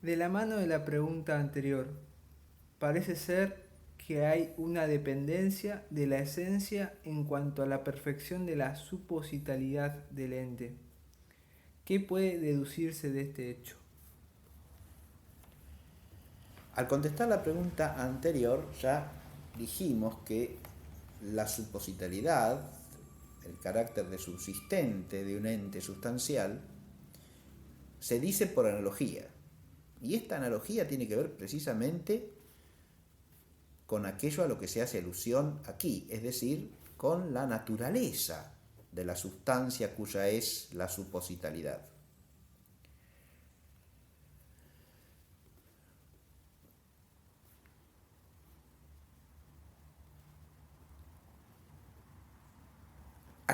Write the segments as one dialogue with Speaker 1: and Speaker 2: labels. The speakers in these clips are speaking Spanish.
Speaker 1: De la mano de la pregunta anterior, parece ser que hay una dependencia de la esencia en cuanto a la perfección de la supositalidad del ente. ¿Qué puede deducirse de este hecho?
Speaker 2: Al contestar la pregunta anterior, ya dijimos que la supositalidad, el carácter de subsistente de un ente sustancial, se dice por analogía. Y esta analogía tiene que ver precisamente con aquello a lo que se hace alusión aquí, es decir, con la naturaleza de la sustancia cuya es la supositalidad.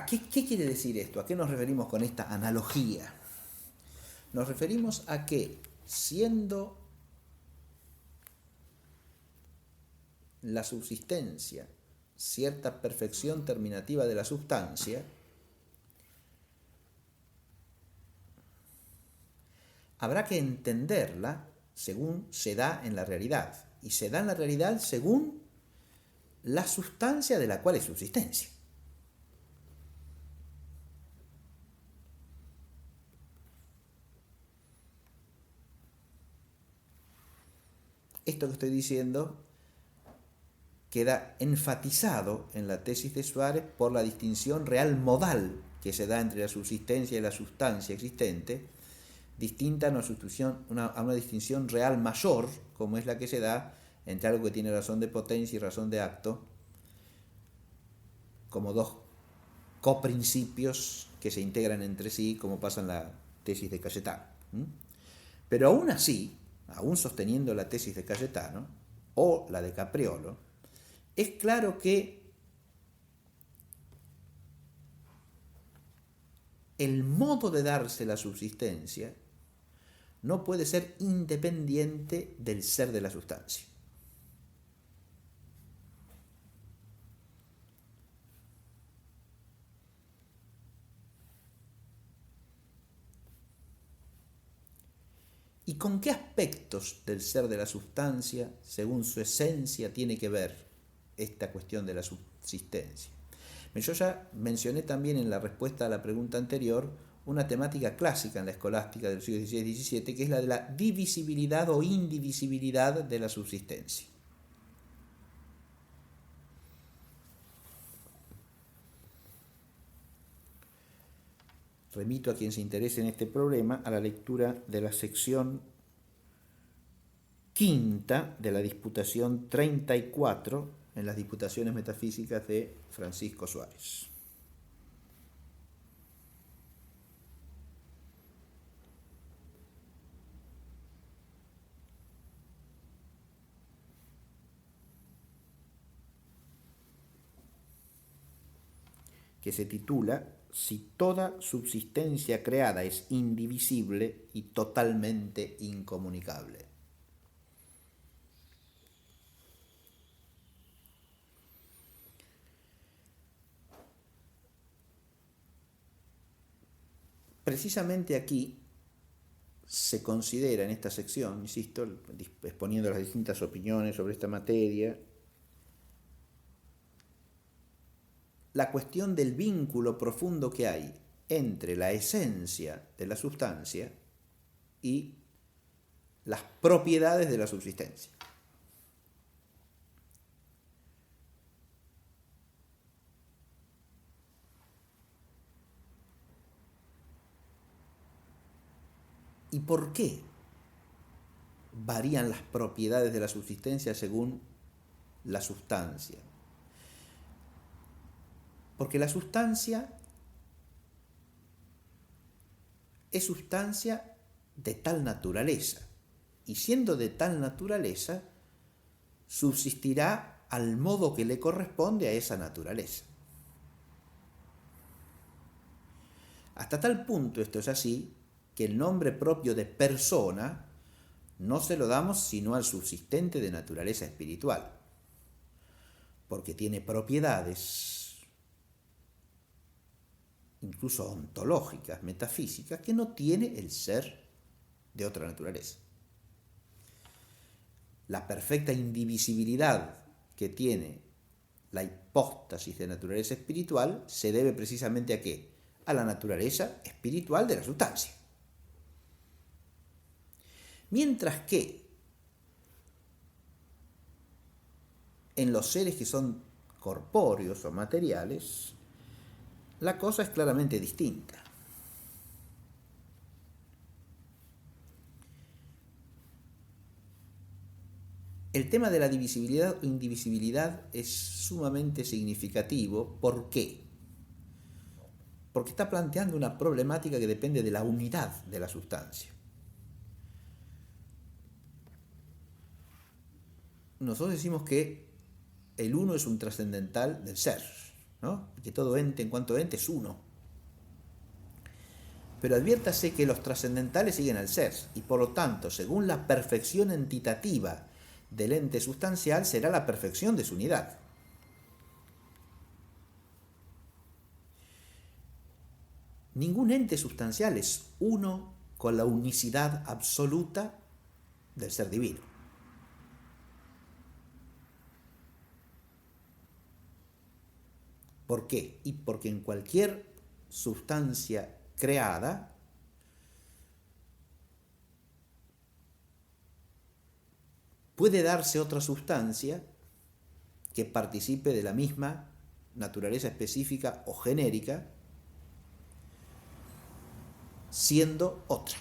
Speaker 2: ¿Qué quiere decir esto? ¿A qué nos referimos con esta analogía? Nos referimos a que, siendo la subsistencia cierta perfección terminativa de la sustancia, habrá que entenderla según se da en la realidad. Y se da en la realidad según la sustancia de la cual es subsistencia. Esto que estoy diciendo queda enfatizado en la tesis de Suárez por la distinción real modal que se da entre la subsistencia y la sustancia existente, distinta a una distinción real mayor, como es la que se da entre algo que tiene razón de potencia y razón de acto, como dos coprincipios que se integran entre sí, como pasa en la tesis de Cayetano. Pero aún así, aún sosteniendo la tesis de Cayetano o la de Capriolo, es claro que el modo de darse la subsistencia no puede ser independiente del ser de la sustancia. ¿Y con qué aspectos del ser de la sustancia, según su esencia, tiene que ver esta cuestión de la subsistencia? Yo ya mencioné también en la respuesta a la pregunta anterior una temática clásica en la escolástica del siglo XVI y XVII, que es la de la divisibilidad o indivisibilidad de la subsistencia. Remito a quien se interese en este problema a la lectura de la sección quinta de la disputación 34 en las Disputaciones Metafísicas de Francisco Suárez. Que se titula Si toda subsistencia creada es indivisible y totalmente incomunicable. Precisamente aquí se considera en esta sección, insisto, exponiendo las distintas opiniones sobre esta materia, la cuestión del vínculo profundo que hay entre la esencia de la sustancia y las propiedades de la subsistencia. ¿Y por qué varían las propiedades de la subsistencia según la sustancia? Porque la sustancia es sustancia de tal naturaleza, y siendo de tal naturaleza, subsistirá al modo que le corresponde a esa naturaleza. Hasta tal punto esto es así, que el nombre propio de persona no se lo damos sino al subsistente de naturaleza espiritual, porque tiene propiedades, incluso ontológicas, metafísicas, que no tiene el ser de otra naturaleza. la perfecta indivisibilidad que tiene la hipóstasis de naturaleza espiritual se debe precisamente a ¿qué? A la naturaleza espiritual de la sustancia. Mientras que en los seres que son corpóreos o materiales, la cosa es claramente distinta. El tema de la divisibilidad o indivisibilidad es sumamente significativo. ¿Por qué? Porque está planteando una problemática que depende de la unidad de la sustancia. Nosotros decimos que el uno es un trascendental del ser, ¿no? Que todo ente en cuanto ente es uno. Pero adviértase que los trascendentales siguen al ser y por lo tanto, según la perfección entitativa del ente sustancial, será la perfección de su unidad. Ningún ente sustancial es uno con la unicidad absoluta del ser divino. ¿Por qué? Y porque en cualquier sustancia creada puede darse otra sustancia que participe de la misma naturaleza específica o genérica, siendo otra.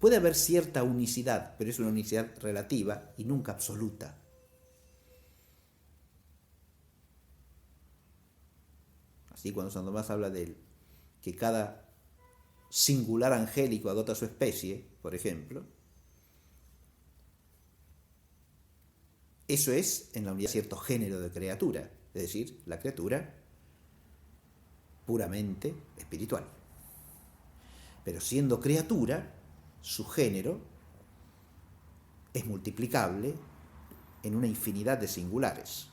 Speaker 2: Puede haber cierta unicidad, pero es una unicidad relativa y nunca absoluta. Así cuando San Tomás habla de que cada singular angélico agota su especie, por ejemplo, eso es en la unidad de cierto género de criatura, es decir, la criatura puramente espiritual. Pero siendo criatura, su género es multiplicable en una infinidad de singulares.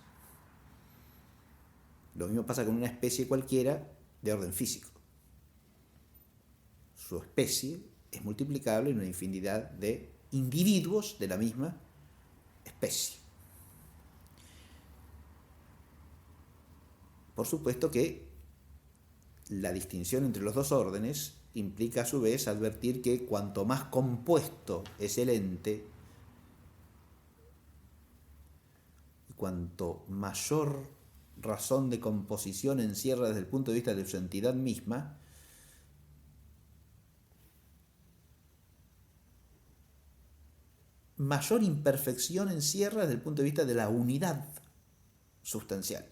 Speaker 2: Lo mismo pasa con una especie cualquiera de orden físico. Su especie es multiplicable en una infinidad de individuos de la misma especie. Por supuesto que la distinción entre los dos órdenes implica a su vez advertir que cuanto más compuesto es el ente, y cuanto mayor razón de composición encierra desde el punto de vista de su entidad misma, mayor imperfección encierra desde el punto de vista de la unidad sustancial.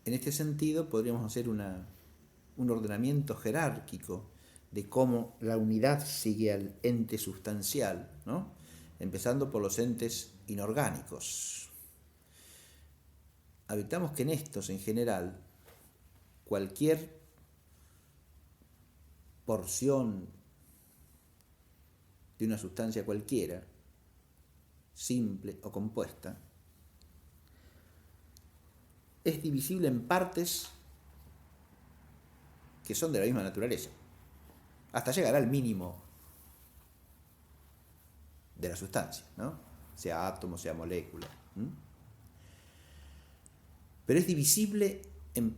Speaker 2: En este sentido, podríamos hacer un ordenamiento jerárquico de cómo la unidad sigue al ente sustancial, ¿no? Empezando por los entes inorgánicos. Advirtamos que en estos, en general, cualquier porción de una sustancia cualquiera, simple o compuesta, es divisible en partes que son de la misma naturaleza, hasta llegar al mínimo de la sustancia, ¿no? Sea átomo, sea molécula. Pero es divisible en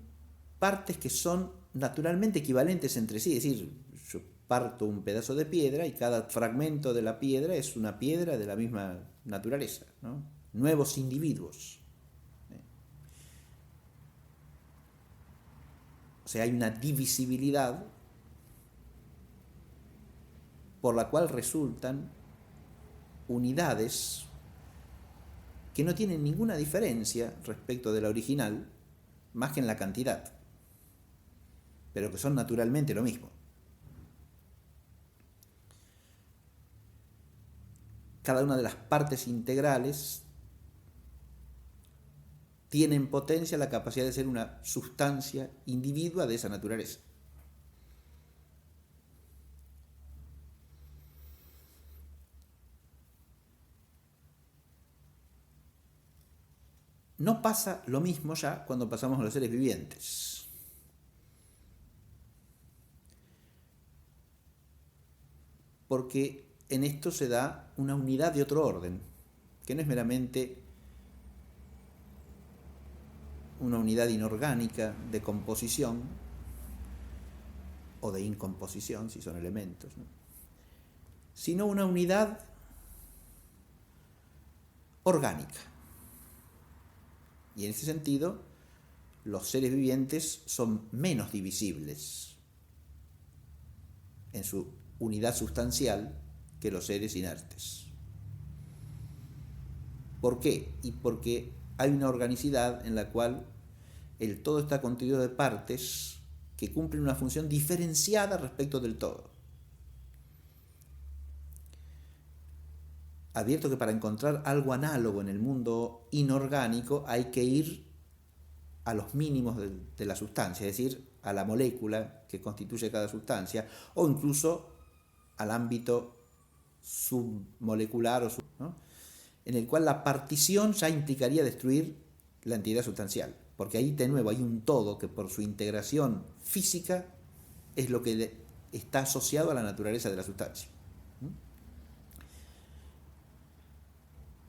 Speaker 2: partes que son naturalmente equivalentes entre sí, es decir, yo parto un pedazo de piedra y cada fragmento de la piedra es una piedra de la misma naturaleza, ¿no? Nuevos individuos. O sea, hay una divisibilidad por la cual resultan unidades que no tienen ninguna diferencia respecto de la original, más que en la cantidad, pero que son naturalmente lo mismo. Cada una de las partes integrales tiene en potencia la capacidad de ser una sustancia individua de esa naturaleza. No pasa lo mismo ya cuando pasamos a los seres vivientes. Porque en esto se da una unidad de otro orden, que no es meramente una unidad inorgánica de composición o de incomposición, si son elementos, ¿no? Sino una unidad orgánica. Y en ese sentido, los seres vivientes son menos divisibles en su unidad sustancial que los seres inertes. ¿Por qué? Y porque hay una organicidad en la cual el todo está constituido de partes que cumplen una función diferenciada respecto del todo. Advierto que para encontrar algo análogo en el mundo inorgánico hay que ir a los mínimos de la sustancia, es decir, a la molécula que constituye cada sustancia, o incluso al ámbito submolecular, ¿no? En el cual la partición ya implicaría destruir la entidad sustancial, porque ahí de nuevo hay un todo que por su integración física es lo que está asociado a la naturaleza de la sustancia.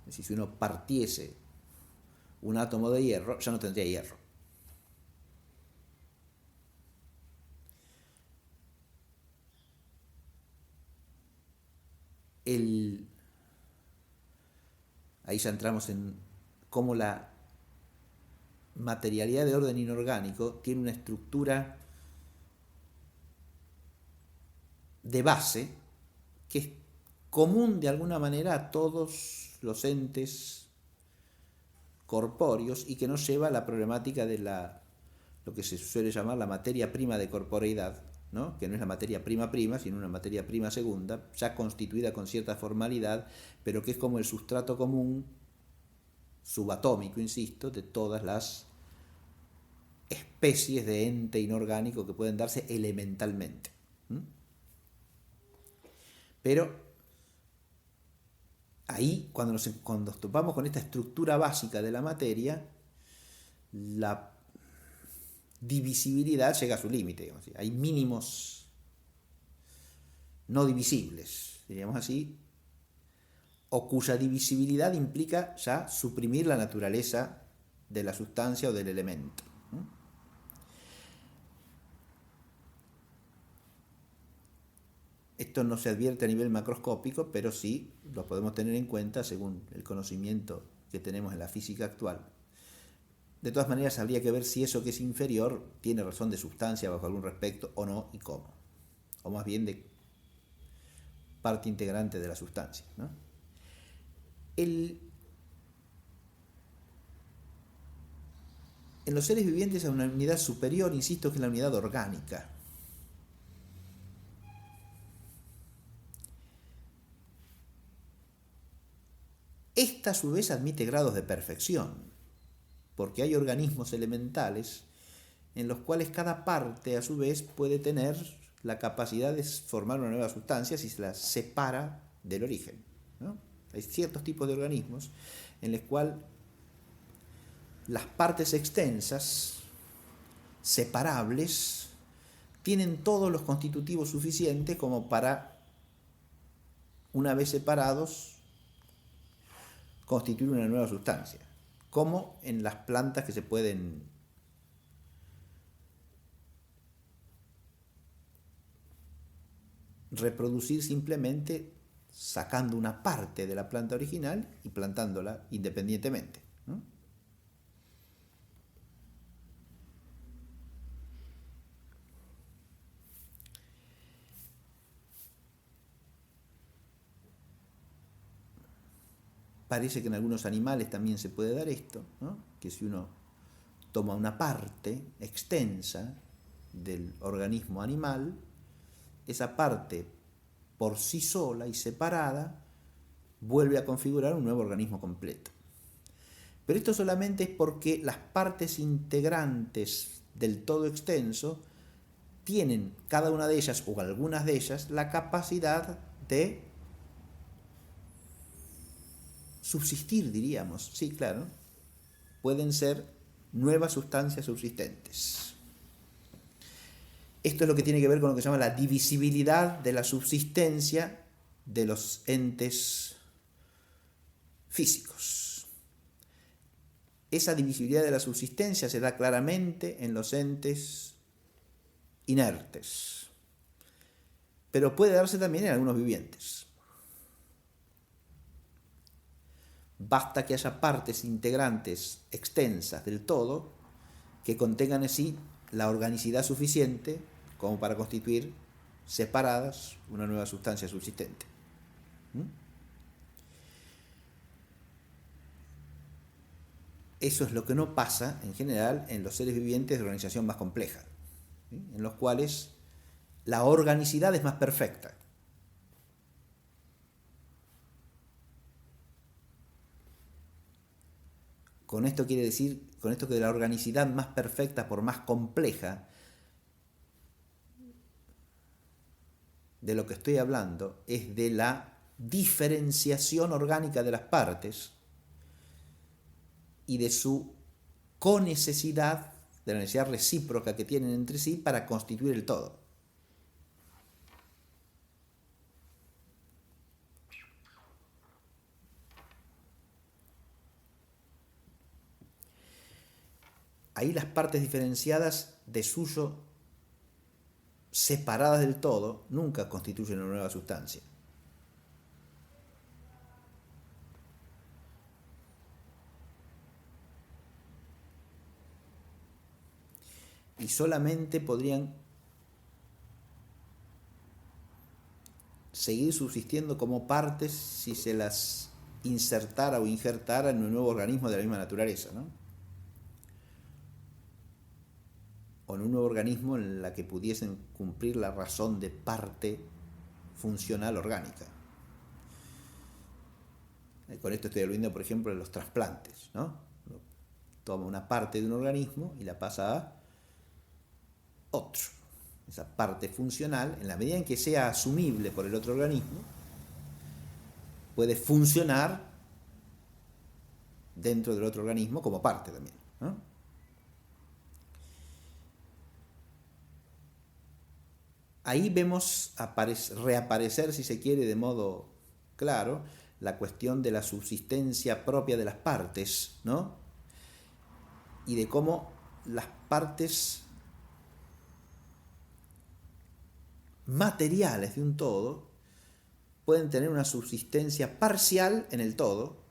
Speaker 2: Es decir, si uno partiese un átomo de hierro, ya no tendría hierro. Ahí ya entramos en cómo la materialidad de orden inorgánico tiene una estructura de base que es común de alguna manera a todos los entes corpóreos y que nos lleva a la problemática de lo que se suele llamar la materia prima de corporeidad, ¿no? Que no es la materia prima prima, sino una materia prima segunda, ya constituida con cierta formalidad, pero que es como el sustrato común, subatómico, insisto, de todas las especies de ente inorgánico que pueden darse elementalmente. Pero ahí, cuando nos topamos con esta estructura básica de la materia, la divisibilidad llega a su límite, digamos así. Hay mínimos no divisibles, diríamos así, o cuya divisibilidad implica ya suprimir la naturaleza de la sustancia o del elemento. Esto no se advierte a nivel macroscópico, pero sí lo podemos tener en cuenta según el conocimiento que tenemos en la física actual. De todas maneras, habría que ver si eso que es inferior tiene razón de sustancia bajo algún respecto o no y cómo. O más bien de parte integrante de la sustancia, ¿no? En los seres vivientes hay una unidad superior, insisto, que es la unidad orgánica. Esta a su vez admite grados de perfección, porque hay organismos elementales en los cuales cada parte a su vez puede tener la capacidad de formar una nueva sustancia si se la separa del origen, ¿no? Hay ciertos tipos de organismos en los cuales las partes extensas, separables, tienen todos los constitutivos suficientes como para, una vez separados, constituir una nueva sustancia, como en las plantas que se pueden reproducir simplemente sacando una parte de la planta original y plantándola independientemente, ¿no? Parece que en algunos animales también se puede dar esto, ¿no? Que si uno toma una parte extensa del organismo animal, esa parte por sí sola y separada vuelve a configurar un nuevo organismo completo. Pero esto solamente es porque las partes integrantes del todo extenso tienen, cada una de ellas o algunas de ellas, la capacidad de subsistir, diríamos, sí, claro, pueden ser nuevas sustancias subsistentes. Esto es lo que tiene que ver con lo que se llama la divisibilidad de la subsistencia de los entes físicos. Esa divisibilidad de la subsistencia se da claramente en los entes inertes, pero puede darse también en algunos vivientes. Basta que haya partes integrantes extensas del todo que contengan en sí la organicidad suficiente como para constituir separadas una nueva sustancia subsistente. Eso es lo que no pasa en general en los seres vivientes de organización más compleja, ¿sí? En los cuales la organicidad es más perfecta. Con esto quiere decir, con esto que la organicidad más perfecta, por más compleja, de lo que estoy hablando es de la diferenciación orgánica de las partes y de su conecesidad, de la necesidad recíproca que tienen entre sí para constituir el todo. Ahí las partes diferenciadas de suyo, separadas del todo, nunca constituyen una nueva sustancia. Y solamente podrían seguir subsistiendo como partes si se las insertara o injertara en un nuevo organismo de la misma naturaleza, ¿no? O en un nuevo organismo en la que pudiesen cumplir la razón de parte funcional orgánica. Con esto estoy hablando, por ejemplo, de los trasplantes, ¿no? Toma una parte de un organismo y la pasa a otro. Esa parte funcional, en la medida en que sea asumible por el otro organismo, puede funcionar dentro del otro organismo como parte también, ¿no? Ahí vemos reaparecer, si se quiere, de modo claro, la cuestión de la subsistencia propia de las partes, ¿no? Y de cómo las partes materiales de un todo pueden tener una subsistencia parcial en el todo,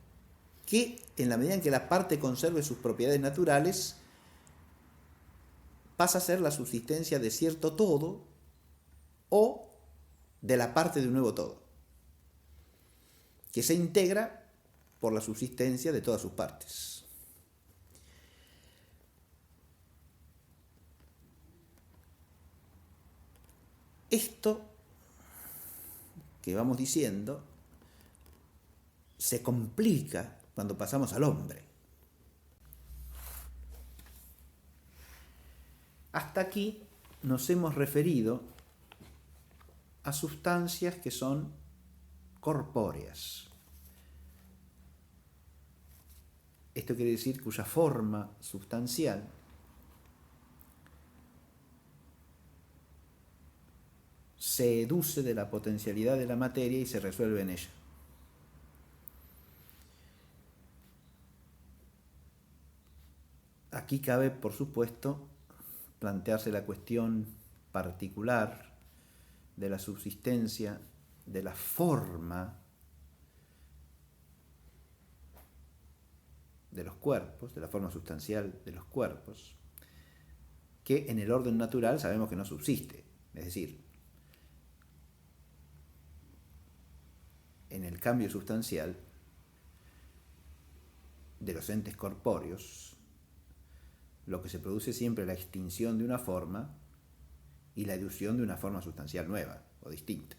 Speaker 2: que en la medida en que la parte conserve sus propiedades naturales, pasa a ser la subsistencia de cierto todo o de la parte de un nuevo todo, que se integra por la subsistencia de todas sus partes. Esto que vamos diciendo se complica cuando pasamos al hombre. Hasta aquí nos hemos referido a sustancias que son corpóreas. Esto quiere decir cuya forma sustancial se educe de la potencialidad de la materia y se resuelve en ella. Aquí cabe, por supuesto, plantearse la cuestión particular de la subsistencia, de la forma de los cuerpos, de la forma sustancial de los cuerpos, que en el orden natural sabemos que no subsiste. Es decir, en el cambio sustancial de los entes corpóreos, lo que se produce siempre es la extinción de una forma y la elusión de una forma sustancial nueva o distinta.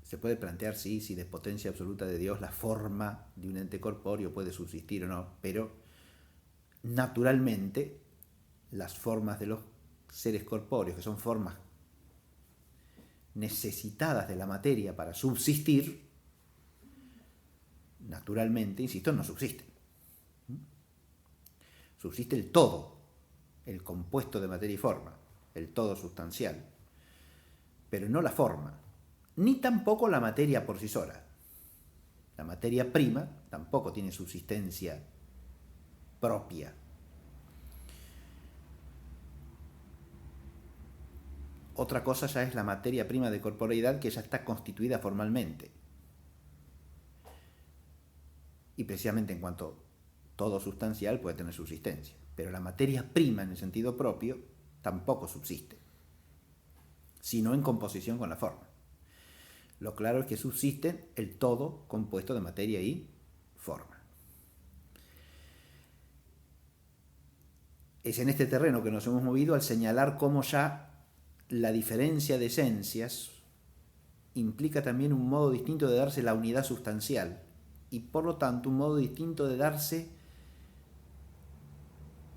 Speaker 2: Se puede plantear si de potencia absoluta de Dios la forma de un ente corpóreo puede subsistir o no, pero naturalmente las formas de los seres corpóreos, que son formas necesitadas de la materia para subsistir, naturalmente, insisto, no subsisten. Subsiste el todo, el compuesto de materia y forma, el todo sustancial, pero no la forma, ni tampoco la materia por sí sola. La materia prima tampoco tiene subsistencia propia. Otra cosa ya es la materia prima de corporeidad, que ya está constituida formalmente. Y precisamente en cuanto todo sustancial puede tener subsistencia, pero la materia prima en el sentido propio tampoco subsiste, sino en composición con la forma. Lo claro es que subsiste el todo compuesto de materia y forma. Es en este terreno que nos hemos movido al señalar cómo ya la diferencia de esencias implica también un modo distinto de darse la unidad sustancial y por lo tanto un modo distinto de darse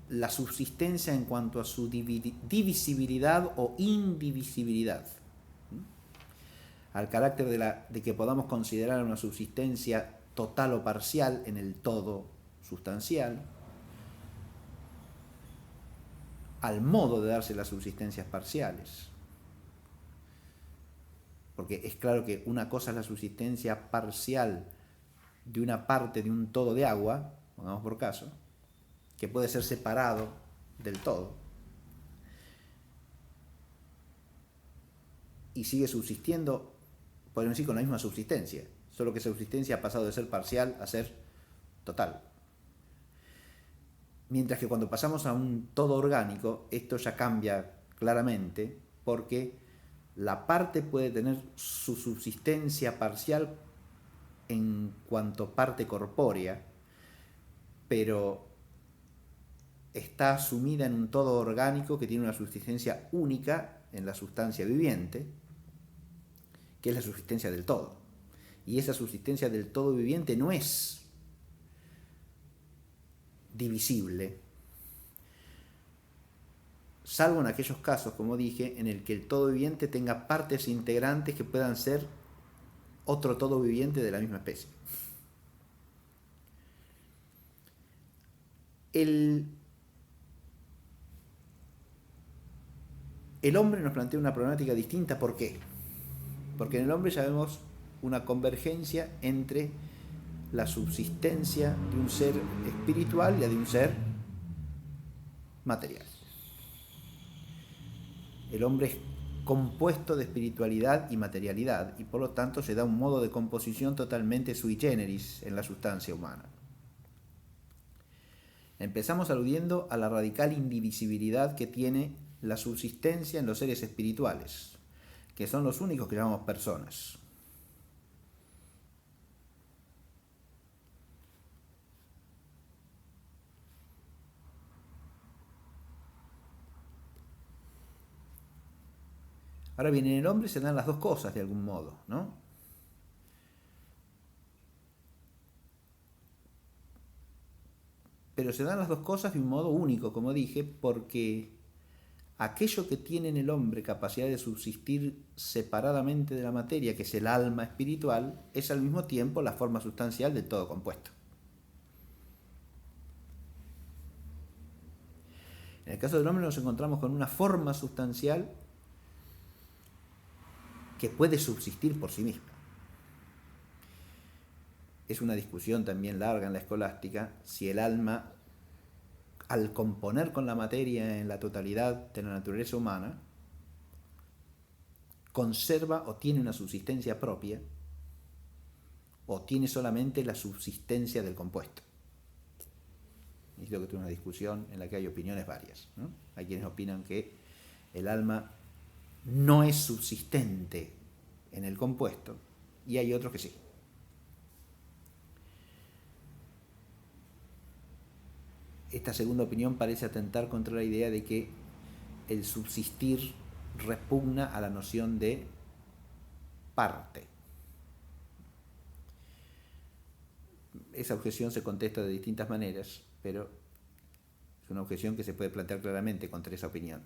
Speaker 2: la subsistencia en cuanto a su divisibilidad o indivisibilidad. Al carácter de que podamos considerar una subsistencia total o parcial en el todo sustancial, al modo de darse las subsistencias parciales. Porque es claro que una cosa es la subsistencia parcial de una parte de un todo de agua, pongamos por caso, que puede ser separado del todo, y sigue subsistiendo, podemos decir, con la misma subsistencia, solo que esa subsistencia ha pasado de ser parcial a ser total. Mientras que cuando pasamos a un todo orgánico, esto ya cambia claramente, porque la parte puede tener su subsistencia parcial en cuanto parte corpórea, pero está sumida en un todo orgánico que tiene una subsistencia única en la sustancia viviente, que es la subsistencia del todo. Y esa subsistencia del todo viviente no es divisible, salvo en aquellos casos, como dije, en el que el todo viviente tenga partes integrantes que puedan ser otro todo viviente de la misma especie. El hombre nos plantea una problemática distinta. ¿Por qué? Porque en el hombre ya vemos una convergencia entre la subsistencia de un ser espiritual y la de un ser material. El hombre es compuesto de espiritualidad y materialidad y por lo tanto se da un modo de composición totalmente sui generis en la sustancia humana. Empezamos aludiendo a la radical indivisibilidad que tiene la subsistencia en los seres espirituales, que son los únicos que llamamos personas. Ahora bien, en el hombre se dan las dos cosas de algún modo, ¿no? Pero se dan las dos cosas de un modo único, como dije, porque aquello que tiene en el hombre capacidad de subsistir separadamente de la materia, que es el alma espiritual, es al mismo tiempo la forma sustancial del todo compuesto. En el caso del hombre nos encontramos con una forma sustancial que puede subsistir por sí misma. Es una discusión también larga en la escolástica si el alma, al componer con la materia en la totalidad de la naturaleza humana, conserva o tiene una subsistencia propia o tiene solamente la subsistencia del compuesto. Y es lo que es una discusión en la que hay opiniones varias, ¿no? Hay quienes opinan que el alma no es subsistente en el compuesto y hay otros que sí. Esta segunda opinión parece atentar contra la idea de que el subsistir repugna a la noción de parte. Esa objeción se contesta de distintas maneras, pero es una objeción que se puede plantear claramente contra esa opinión.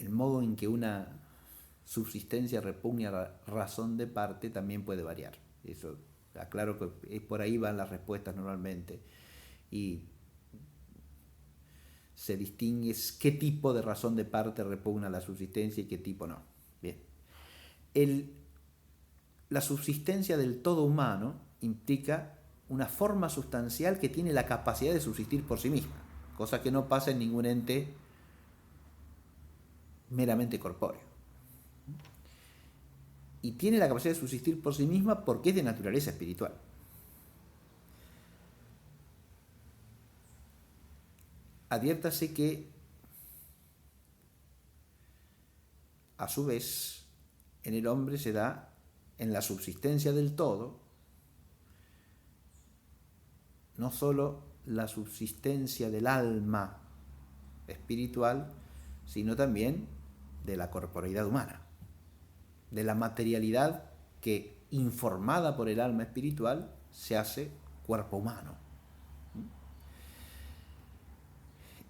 Speaker 2: el modo en que una subsistencia repugna a la razón de parte también puede variar. Eso, aclaro que por ahí van las respuestas normalmente. Y se distingue qué tipo de razón de parte repugna la subsistencia y qué tipo no. Bien. La subsistencia del todo humano implica una forma sustancial que tiene la capacidad de subsistir por sí misma, cosa que no pasa en ningún ente meramente corpóreo. Y tiene la capacidad de subsistir por sí misma porque es de naturaleza espiritual. Adviértase que, a su vez, en el hombre se da, en la subsistencia del todo, no sólo la subsistencia del alma espiritual, sino también de la corporeidad humana, de la materialidad que, informada por el alma espiritual, se hace cuerpo humano.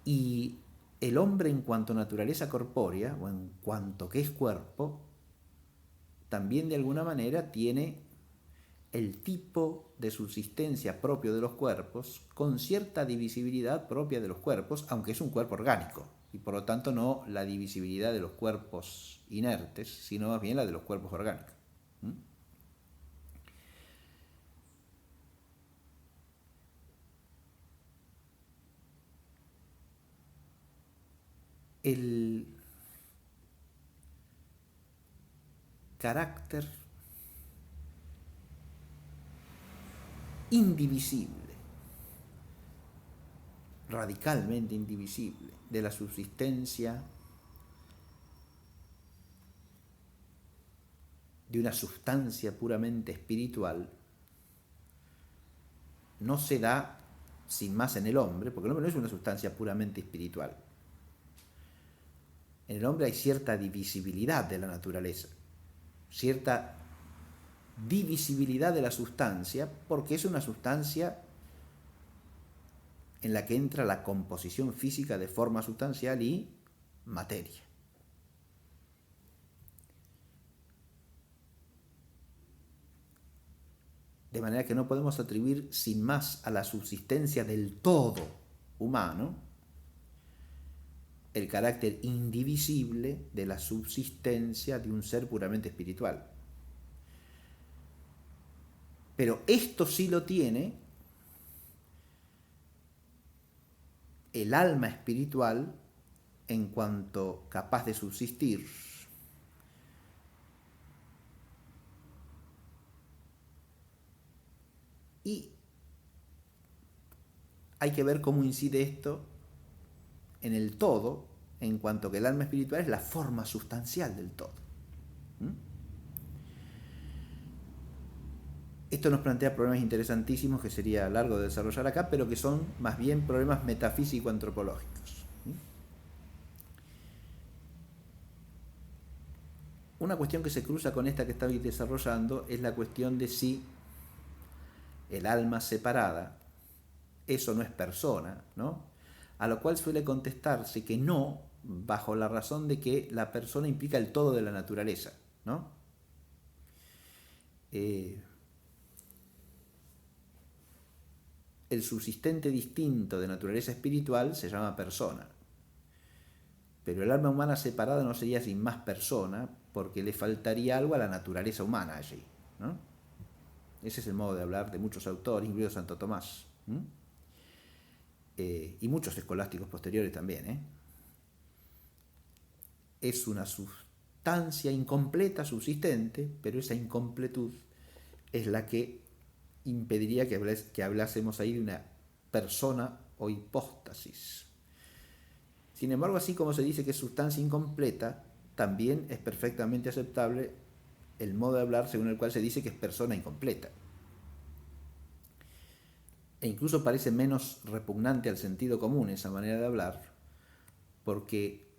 Speaker 2: Y el hombre, en cuanto a naturaleza corpórea, o en cuanto que es cuerpo, también de alguna manera tiene el tipo de subsistencia propio de los cuerpos, con cierta divisibilidad propia de los cuerpos, aunque es un cuerpo orgánico, y por lo tanto no la divisibilidad de los cuerpos inertes, sino más bien la de los cuerpos orgánicos. El carácter indivisible, radicalmente indivisible, de la subsistencia de una sustancia puramente espiritual no se da sin más en el hombre, porque el hombre no es una sustancia puramente espiritual. En el hombre hay cierta divisibilidad de la naturaleza, cierta divisibilidad de la sustancia, porque es una sustancia en la que entra la composición física de forma sustancial y materia. De manera que no podemos atribuir sin más a la subsistencia del todo humano el carácter indivisible de la subsistencia de un ser puramente espiritual. Pero esto sí lo tiene el alma espiritual en cuanto capaz de subsistir. Y hay que ver cómo incide esto en el todo, en cuanto que el alma espiritual es la forma sustancial del todo. Esto nos plantea problemas interesantísimos que sería largo de desarrollar acá, pero que son más bien problemas metafísico-antropológicos. Una cuestión que se cruza con esta que estoy desarrollando es la cuestión de si el alma separada, eso no es persona, ¿no? A lo cual suele contestarse que no, bajo la razón de que la persona implica el todo de la naturaleza, ¿no? El subsistente distinto de naturaleza espiritual se llama persona, pero el alma humana separada no sería sin más persona, porque le faltaría algo a la naturaleza humana allí, ¿no? Ese es el modo de hablar de muchos autores, incluido Santo Tomás, y muchos escolásticos posteriores también. Es una sustancia incompleta, subsistente, pero esa incompletud es la que impediría que hablásemos ahí de una persona o hipóstasis. Sin embargo, así como se dice que es sustancia incompleta, también es perfectamente aceptable el modo de hablar según el cual se dice que es persona incompleta. E incluso parece menos repugnante al sentido común esa manera de hablar, porque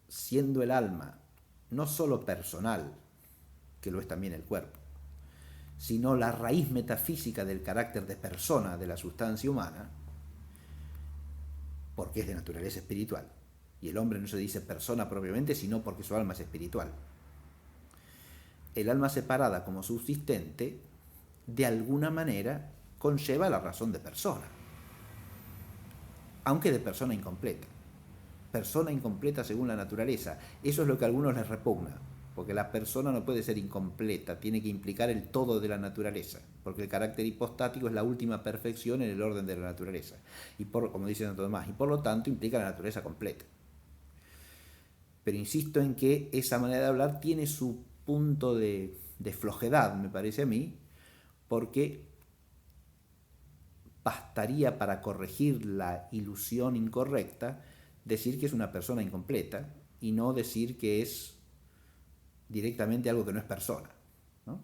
Speaker 2: siendo el alma no solo personal, que lo es también el cuerpo, sino la raíz metafísica del carácter de persona de la sustancia humana, porque es de naturaleza espiritual, Y el hombre no se dice persona propiamente, sino porque su alma es espiritual. El alma separada como subsistente, de alguna manera, conlleva la razón de persona, aunque de persona incompleta. Persona incompleta según la naturaleza. Eso es lo que a algunos les repugna, porque la persona no puede ser incompleta, tiene que implicar el todo de la naturaleza, porque el carácter hipostático es la última perfección en el orden de la naturaleza, y como dice Santo Tomás, y por lo tanto implica la naturaleza completa. Pero insisto en que esa manera de hablar tiene su punto de flojedad, me parece a mí, porque bastaría para corregir la ilusión incorrecta decir que es una persona incompleta y no decir que es directamente algo que no es persona, ¿no?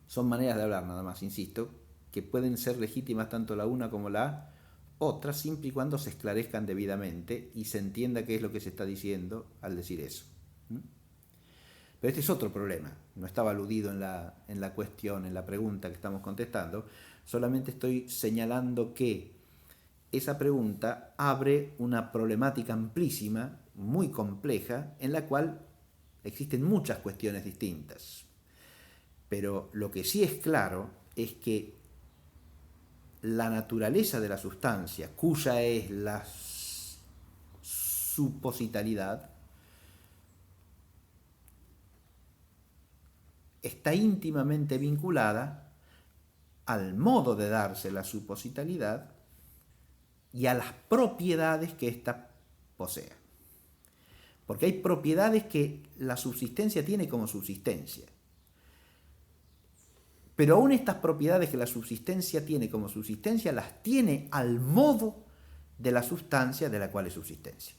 Speaker 2: Son maneras de hablar nada más, insisto, que pueden ser legítimas tanto la una como la otra, siempre y cuando se esclarezcan debidamente y se entienda qué es lo que se está diciendo al decir eso. Pero este es otro problema, no estaba aludido en la cuestión, en la pregunta que estamos contestando, solamente estoy señalando que esa pregunta abre una problemática amplísima, muy compleja, en la cual existen muchas cuestiones distintas. Pero lo que sí es claro es que la naturaleza de la sustancia, cuya es la supositalidad, está íntimamente vinculada al modo de darse la supositalidad y a las propiedades que ésta posea. Porque hay propiedades que la subsistencia tiene como subsistencia. Pero aún estas propiedades que la subsistencia tiene como subsistencia, las tiene al modo de la sustancia de la cual es subsistencia.